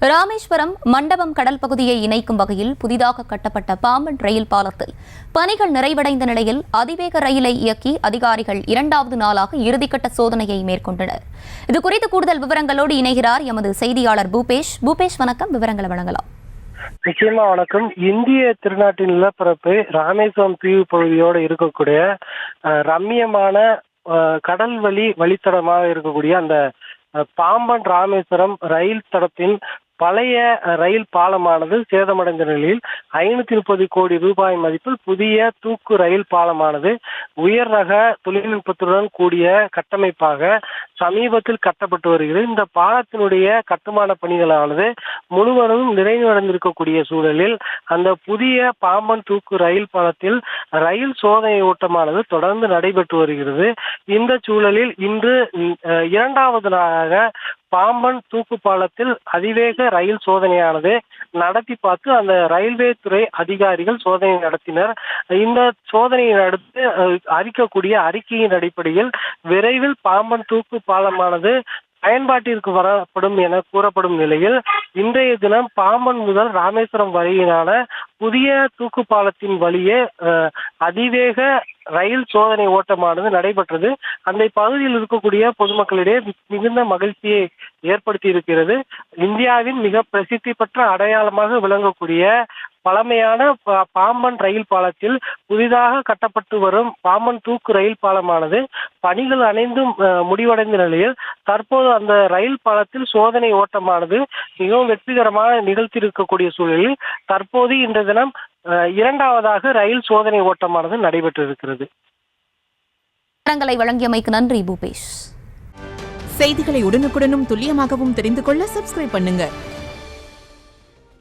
ராமேஸ்வரம் மண்டபம் கடல் பகுதியை இணைக்கும் வகையில் புதிதாக கட்டப்பட்ட பாம்பன் ரயில் பாலத்தில் பணிகள் நிறைவடைந்த நிலையில் அதிவேக ரயிலை இயக்கி அதிகாரிகள் 2வது நாளாக இறுதிக்கட்ட சோதனையை மேற்கொண்டனர். இதுகுறித்து கூடுதல் விவரங்களோடு இணைகிறார் எமது செய்தியாளர் பூபேஷ். வணக்கம், விவரங்களை வழங்கலாம். நிச்சயமா வணக்கம். இந்திய திருநாட்டின் நிலப்பரப்பு ராமேஸ்வரம் தீவு பகுதியோடு இருக்கக்கூடிய ரம்மியமான கடல் வழித்தடமாக இருக்கக்கூடிய அந்த பாம்பன் ராமேஸ்வரம் ரயில் தடத்தின் பழைய ரயில் பாலமானது சேதமடைந்த நிலையில் 530 கோடி ரூபாய் மதிப்பில் புதிய தூக்கு ரயில் பாலமானது உயர் ரக தொழில்நுட்பத்துடன் கூடிய கட்டமைப்பாக சமீபத்தில் கட்டப்பட்டு வருகிறது. இந்த பாலத்தினுடைய கட்டுமான பணிகளானது முழுவதும் நிறைவடைந்திருக்கக்கூடிய சூழலில் அந்த புதிய பாம்பன் தூக்கு ரயில் பாலத்தில் ரயில் சோதனை ஓட்டமானது தொடர்ந்து நடைபெற்று வருகிறது. இந்த சூழலில் இன்று 2வது நாளாக பாம்பன் தூக்கு பாலத்தில் அதிவேக ரயில் சோதனையானது நடத்தி பார்த்து அந்த ரயில்வே துறை அதிகாரிகள் சோதனை நடத்தினர். இந்த சோதனையை அடுத்து அறிக்கக்கூடிய அறிக்கையின் அடிப்படையில் விரைவில் பாம்பன் தூக்கு பாலமானது பயன்பாட்டிற்கு வரப்படும் என கூறப்படும் நிலையில் இன்றைய தினம் பாம்பன் முதல் ராமேஸ்வரம் வரையிலான புதிய தூக்கு பாலத்தின் வழியே அதிவேக ரயில் சோதனை ஓட்டமானது நடைபெற்றது. அந்த பகுதியில் இருக்கக்கூடிய பொதுமக்களிடையே மிகுந்த மகிழ்ச்சியை ஏற்படுத்தி இருக்கிறது. இந்தியாவின் மிக பிரசித்தி பெற்ற அடையாளமாக விளங்கக்கூடிய பழமையான பாம்பன் ரயில் பாலத்தில் புதிதாக கட்டப்பட்டு வரும் பாம்பன் தூக்கு ரயில் பாலமானது பணிகள் அனைத்தும் முடிவடைந்த நிலையில் தற்போது அந்த ரயில் பாலத்தில் சோதனை ஓட்டமானது மிகவும் வெற்றிகரமாக நிகழ்த்தியிருக்கக்கூடிய சூழலில் தற்போது இன்றைய தினம் 2வதாக ரயில் சோதனை ஓட்டமானது நடைபெற்றிருக்கிறது. விவரங்களை வழங்கியமைக்கு நன்றி பூபேஷ். செய்திகளை உடனுக்குடனும் துல்லியமாகவும் தெரிந்து கொள்ள சப்ஸ்கிரைப் பண்ணுங்க.